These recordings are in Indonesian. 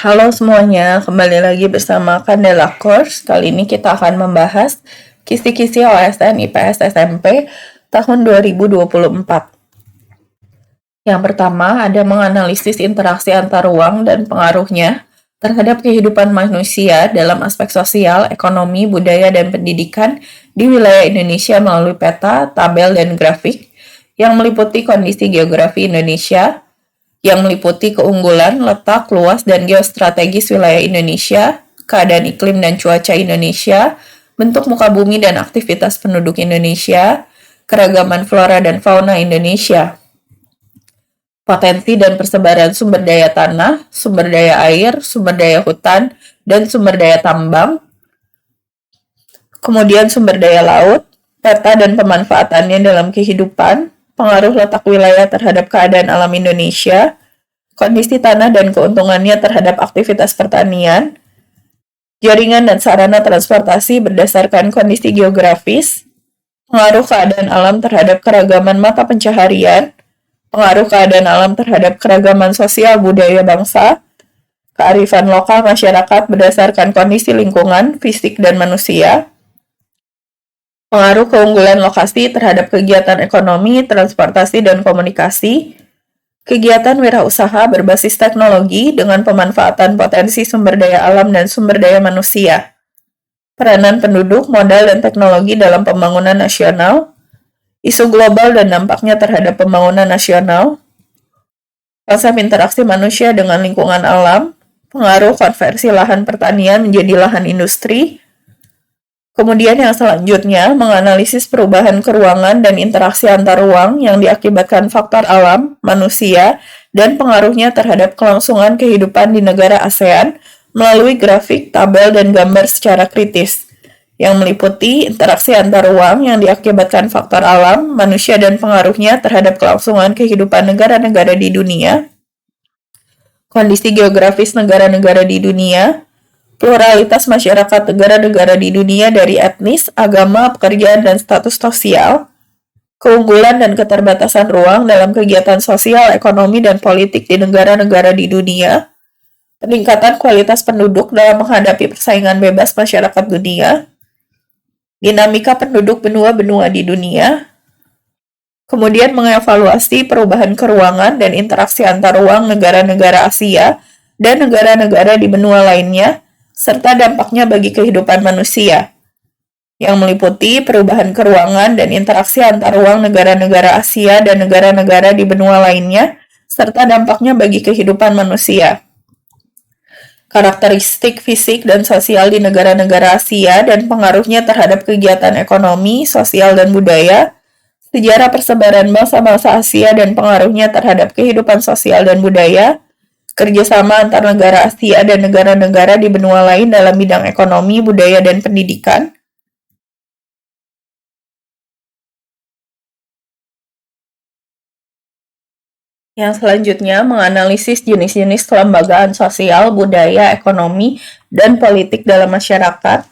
Halo semuanya, kembali lagi bersama Candela Course. Kali ini kita akan membahas kisi-kisi OSN IPS SMP tahun 2024. Yang pertama ada menganalisis interaksi antar ruang dan pengaruhnya terhadap kehidupan manusia dalam aspek sosial, ekonomi, budaya, dan pendidikan di wilayah Indonesia melalui peta, tabel, dan grafik yang meliputi kondisi geografi Indonesia, yang meliputi keunggulan, letak, luas, dan geostrategis wilayah Indonesia, keadaan iklim dan cuaca Indonesia, bentuk muka bumi dan aktivitas penduduk Indonesia, keragaman flora dan fauna Indonesia, potensi dan persebaran sumber daya tanah, sumber daya air, sumber daya hutan, dan sumber daya tambang, kemudian sumber daya laut, peta dan pemanfaatannya dalam kehidupan, pengaruh letak wilayah terhadap keadaan alam Indonesia, kondisi tanah dan keuntungannya terhadap aktivitas pertanian, jaringan dan sarana transportasi berdasarkan kondisi geografis, pengaruh keadaan alam terhadap keragaman mata pencaharian, pengaruh keadaan alam terhadap keragaman sosial budaya bangsa, kearifan lokal masyarakat berdasarkan kondisi lingkungan, fisik, dan manusia, pengaruh keunggulan lokasi terhadap kegiatan ekonomi, transportasi, dan komunikasi, kegiatan wirausaha berbasis teknologi dengan pemanfaatan potensi sumber daya alam dan sumber daya manusia, peranan penduduk, modal, dan teknologi dalam pembangunan nasional, isu global dan dampaknya terhadap pembangunan nasional, konsep interaksi manusia dengan lingkungan alam, pengaruh konversi lahan pertanian menjadi lahan industri. Kemudian yang selanjutnya, menganalisis perubahan keruangan dan interaksi antar ruang yang diakibatkan faktor alam, manusia, dan pengaruhnya terhadap kelangsungan kehidupan di negara ASEAN melalui grafik, tabel, dan gambar secara kritis, yang meliputi interaksi antar ruang yang diakibatkan faktor alam, manusia, dan pengaruhnya terhadap kelangsungan kehidupan negara-negara di dunia, kondisi geografis negara-negara di dunia, pluralitas masyarakat negara-negara di dunia dari etnis, agama, pekerjaan, dan status sosial, keunggulan dan keterbatasan ruang dalam kegiatan sosial, ekonomi, dan politik di negara-negara di dunia, peningkatan kualitas penduduk dalam menghadapi persaingan bebas masyarakat dunia, dinamika penduduk benua-benua di dunia, kemudian mengevaluasi perubahan keruangan dan interaksi antar ruang negara-negara Asia dan negara-negara di benua lainnya, serta dampaknya bagi kehidupan manusia, yang meliputi perubahan keruangan dan interaksi antar ruang negara-negara Asia dan negara-negara di benua lainnya, serta dampaknya bagi kehidupan manusia. Karakteristik fisik dan sosial di negara-negara Asia dan pengaruhnya terhadap kegiatan ekonomi, sosial, dan budaya, sejarah persebaran bangsa-bangsa Asia dan pengaruhnya terhadap kehidupan sosial dan budaya, kerjasama antar negara Asia dan negara-negara di benua lain dalam bidang ekonomi, budaya, dan pendidikan. Yang selanjutnya, menganalisis jenis-jenis kelembagaan sosial, budaya, ekonomi, dan politik dalam masyarakat,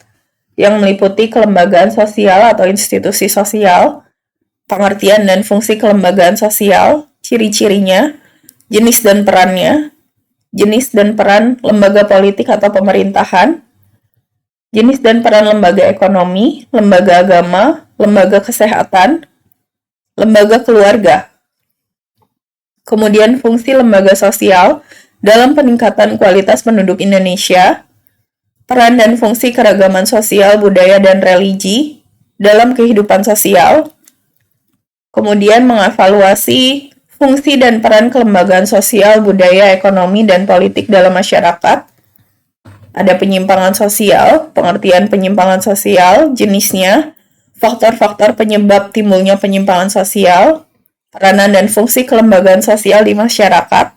yang meliputi kelembagaan sosial atau institusi sosial, pengertian dan fungsi kelembagaan sosial, ciri-cirinya, jenis dan perannya, jenis dan peran lembaga politik atau pemerintahan, jenis dan peran lembaga ekonomi, lembaga agama, lembaga kesehatan, lembaga keluarga. Kemudian fungsi lembaga sosial dalam peningkatan kualitas penduduk Indonesia, peran dan fungsi keragaman sosial, budaya, dan religi dalam kehidupan sosial, kemudian mengevaluasi fungsi dan peran kelembagaan sosial, budaya, ekonomi, dan politik dalam masyarakat. Ada penyimpangan sosial, pengertian penyimpangan sosial, jenisnya, faktor-faktor penyebab timbulnya penyimpangan sosial, peranan dan fungsi kelembagaan sosial di masyarakat,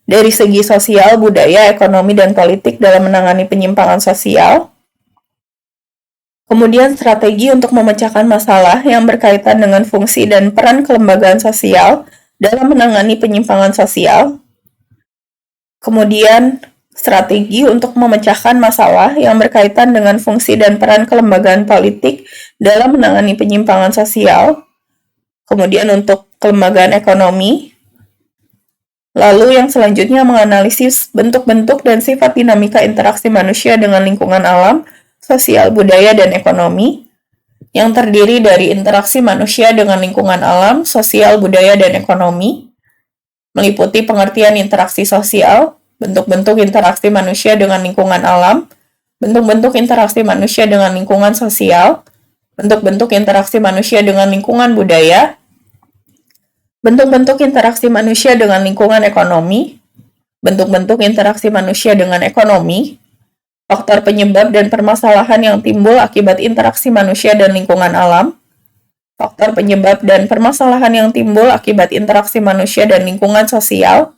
dari segi sosial, budaya, ekonomi, dan politik dalam menangani penyimpangan sosial. Kemudian strategi untuk memecahkan masalah yang berkaitan dengan fungsi dan peran kelembagaan sosial dalam menangani penyimpangan sosial. Kemudian, strategi untuk memecahkan masalah yang berkaitan dengan fungsi dan peran kelembagaan politik dalam menangani penyimpangan sosial. Kemudian untuk kelembagaan ekonomi, Lalu yang selanjutnya menganalisis bentuk-bentuk dan sifat dinamika interaksi manusia dengan lingkungan alam, sosial, budaya, dan ekonomi, yang terdiri dari interaksi manusia dengan lingkungan alam, sosial, budaya, dan ekonomi, meliputi pengertian interaksi sosial, bentuk-bentuk interaksi manusia dengan lingkungan alam, bentuk-bentuk interaksi manusia dengan lingkungan sosial, bentuk-bentuk interaksi manusia dengan lingkungan budaya, bentuk-bentuk interaksi manusia dengan lingkungan ekonomi, bentuk-bentuk interaksi manusia dengan ekonomi, faktor penyebab dan permasalahan yang timbul akibat interaksi manusia dan lingkungan alam, faktor penyebab dan permasalahan yang timbul akibat interaksi manusia dan lingkungan sosial,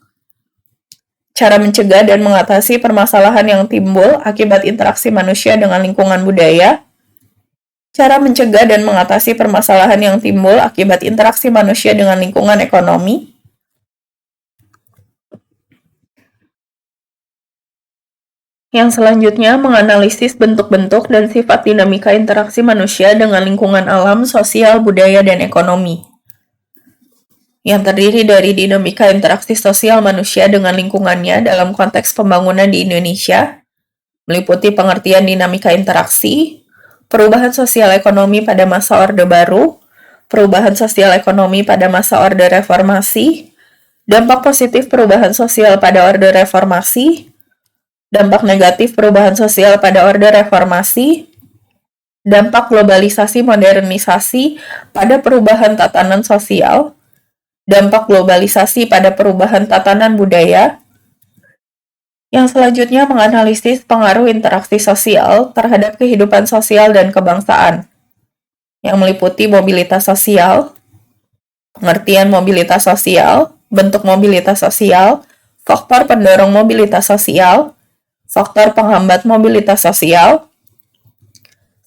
cara mencegah dan mengatasi permasalahan yang timbul akibat interaksi manusia dengan lingkungan budaya, cara mencegah dan mengatasi permasalahan yang timbul akibat interaksi manusia dengan lingkungan ekonomi. Yang selanjutnya menganalisis bentuk-bentuk dan sifat dinamika interaksi manusia dengan lingkungan alam, sosial, budaya, dan ekonomi. Yang terdiri dari dinamika interaksi sosial manusia dengan lingkungannya dalam konteks pembangunan di Indonesia, meliputi pengertian dinamika interaksi, perubahan sosial ekonomi pada masa Orde Baru, perubahan sosial ekonomi pada masa Orde Reformasi, dampak positif perubahan sosial pada Orde Reformasi, dampak negatif perubahan sosial pada Orde Reformasi, dampak globalisasi modernisasi pada perubahan tatanan sosial, dampak globalisasi pada perubahan tatanan budaya. Yang selanjutnya menganalisis pengaruh interaksi sosial terhadap kehidupan sosial dan kebangsaan, yang meliputi mobilitas sosial, pengertian mobilitas sosial, bentuk mobilitas sosial, faktor pendorong mobilitas sosial, faktor penghambat mobilitas sosial,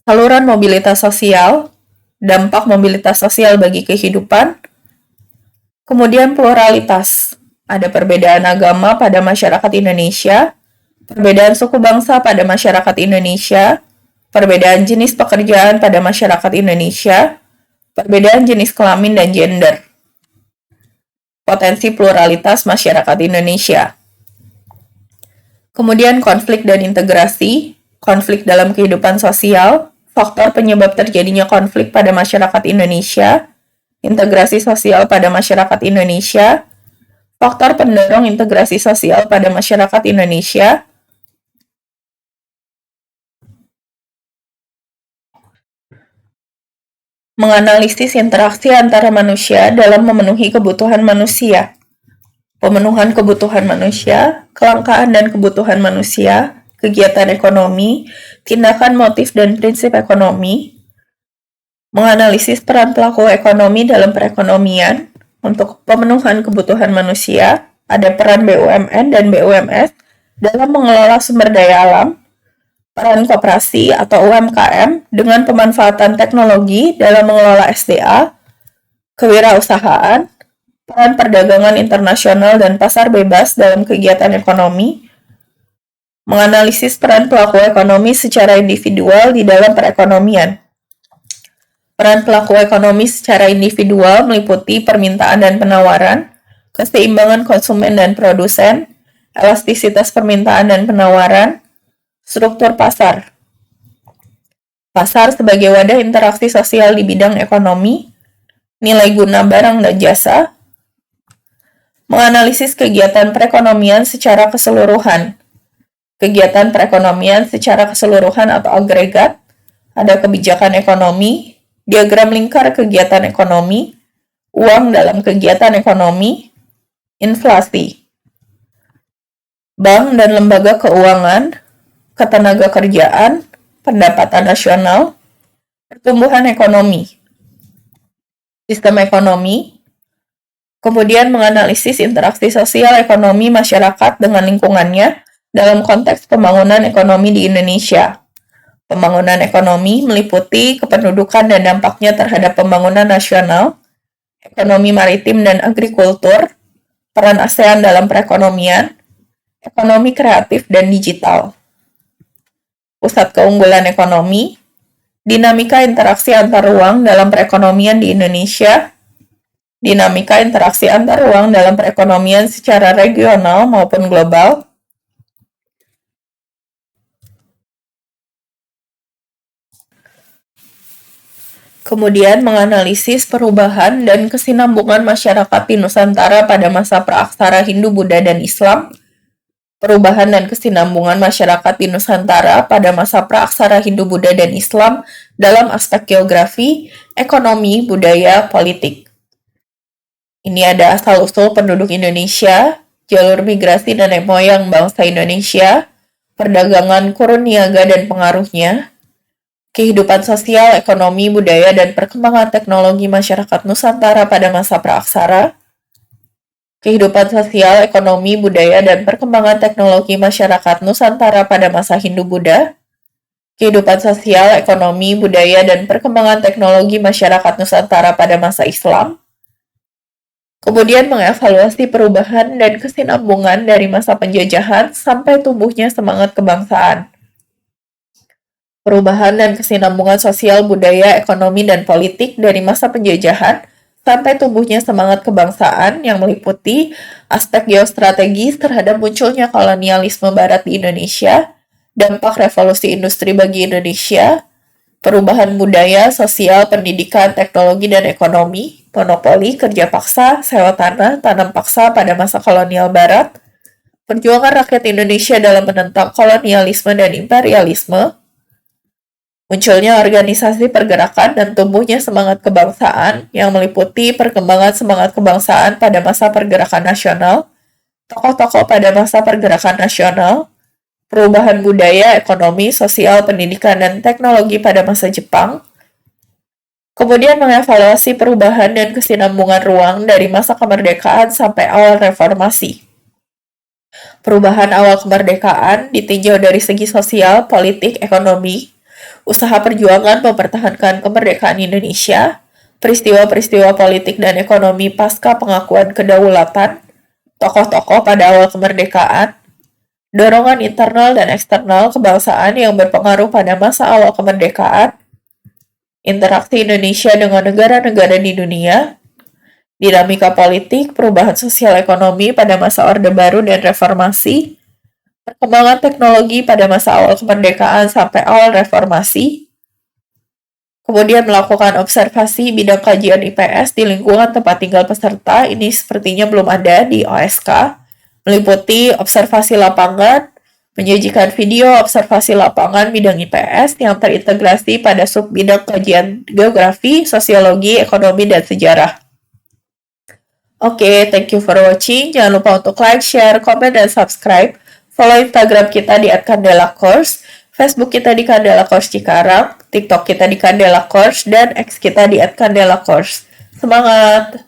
saluran mobilitas sosial, dampak mobilitas sosial bagi kehidupan, kemudian pluralitas. Ada perbedaan agama pada masyarakat Indonesia, perbedaan suku bangsa pada masyarakat Indonesia, perbedaan jenis pekerjaan pada masyarakat Indonesia, perbedaan jenis kelamin dan gender. Potensi pluralitas masyarakat Indonesia. Kemudian konflik dan integrasi, konflik dalam kehidupan sosial, faktor penyebab terjadinya konflik pada masyarakat Indonesia, integrasi sosial pada masyarakat Indonesia, faktor pendorong integrasi sosial pada masyarakat Indonesia, menganalisis interaksi antara manusia dalam memenuhi kebutuhan manusia, pemenuhan kebutuhan manusia, kelangkaan dan kebutuhan manusia, kegiatan ekonomi, tindakan motif dan prinsip ekonomi, menganalisis peran pelaku ekonomi dalam perekonomian. Untuk pemenuhan kebutuhan manusia, ada peran BUMN dan BUMS dalam mengelola sumber daya alam, peran koperasi atau UMKM dengan pemanfaatan teknologi dalam mengelola SDA, kewirausahaan, peran perdagangan internasional dan pasar bebas dalam kegiatan ekonomi, menganalisis peran pelaku ekonomi secara individual di dalam perekonomian. Peran pelaku ekonomi secara individual meliputi permintaan dan penawaran, keseimbangan konsumen dan produsen, elastisitas permintaan dan penawaran, struktur pasar. Pasar sebagai wadah interaksi sosial di bidang ekonomi, nilai guna barang dan jasa, menganalisis kegiatan perekonomian secara keseluruhan. Kegiatan perekonomian secara keseluruhan atau agregat, ada kebijakan ekonomi, diagram lingkar kegiatan ekonomi, uang dalam kegiatan ekonomi, inflasi, bank dan lembaga keuangan, ketenaga kerjaan, pendapatan nasional, pertumbuhan ekonomi, sistem ekonomi, kemudian menganalisis interaksi sosial ekonomi masyarakat dengan lingkungannya dalam konteks pembangunan ekonomi di Indonesia. Pembangunan ekonomi meliputi kependudukan dan dampaknya terhadap pembangunan nasional, ekonomi maritim dan agrikultur, peran ASEAN dalam perekonomian, ekonomi kreatif dan digital. Pusat keunggulan ekonomi, dinamika interaksi antar ruang dalam perekonomian di Indonesia, dinamika interaksi antar ruang dalam perekonomian secara regional maupun global, kemudian menganalisis perubahan dan kesinambungan masyarakat di Nusantara pada masa praaksara Hindu, Buddha, dan Islam. Perubahan dan kesinambungan masyarakat di Nusantara pada masa praaksara Hindu, Buddha, dan Islam dalam aspek geografi, ekonomi, budaya, politik. Ini ada asal-usul penduduk Indonesia, jalur migrasi nenek moyang bangsa Indonesia, perdagangan kurun niaga dan pengaruhnya, kehidupan sosial, ekonomi, budaya, dan perkembangan teknologi masyarakat Nusantara pada masa praaksara, kehidupan sosial, ekonomi, budaya, dan perkembangan teknologi masyarakat Nusantara pada masa Hindu-Buddha, kehidupan sosial, ekonomi, budaya, dan perkembangan teknologi masyarakat Nusantara pada masa Islam, kemudian mengevaluasi perubahan dan kesinambungan dari masa penjajahan sampai tumbuhnya semangat kebangsaan. Perubahan dan kesinambungan sosial, budaya, ekonomi, dan politik dari masa penjajahan sampai tumbuhnya semangat kebangsaan yang meliputi aspek geostrategis terhadap munculnya kolonialisme Barat di Indonesia, dampak revolusi industri bagi Indonesia, perubahan budaya, sosial, pendidikan, teknologi, dan ekonomi, monopoli, kerja paksa, sewa tanah, tanam paksa pada masa kolonial Barat, perjuangan rakyat Indonesia dalam menentang kolonialisme dan imperialisme, munculnya organisasi pergerakan dan tumbuhnya semangat kebangsaan yang meliputi perkembangan semangat kebangsaan pada masa pergerakan nasional, tokoh-tokoh pada masa pergerakan nasional, perubahan budaya, ekonomi, sosial, pendidikan, dan teknologi pada masa Jepang, kemudian mengevaluasi perubahan dan kesinambungan ruang dari masa kemerdekaan sampai awal reformasi. Perubahan awal kemerdekaan ditinjau dari segi sosial, politik, ekonomi, usaha perjuangan mempertahankan kemerdekaan Indonesia, peristiwa-peristiwa politik dan ekonomi pasca pengakuan kedaulatan, tokoh-tokoh pada awal kemerdekaan, dorongan internal dan eksternal kebangsaan yang berpengaruh pada masa awal kemerdekaan, interaksi Indonesia dengan negara-negara di dunia, dinamika politik, perubahan sosial ekonomi pada masa Orde Baru dan Reformasi, perkembangan teknologi pada masa awal kemerdekaan sampai awal reformasi, kemudian melakukan observasi bidang kajian IPS di lingkungan tempat tinggal peserta, ini sepertinya belum ada di OSK, meliputi observasi lapangan, menyajikan video observasi lapangan bidang IPS yang terintegrasi pada sub bidang kajian geografi, sosiologi, ekonomi, dan sejarah. Oke, thank you for watching. Jangan lupa untuk like, share, komen, dan subscribe. Follow Instagram kita di @candela_course, Facebook kita di Candela Course Cikarang, TikTok kita di Candela Course, dan X kita di @candela_course. Semangat!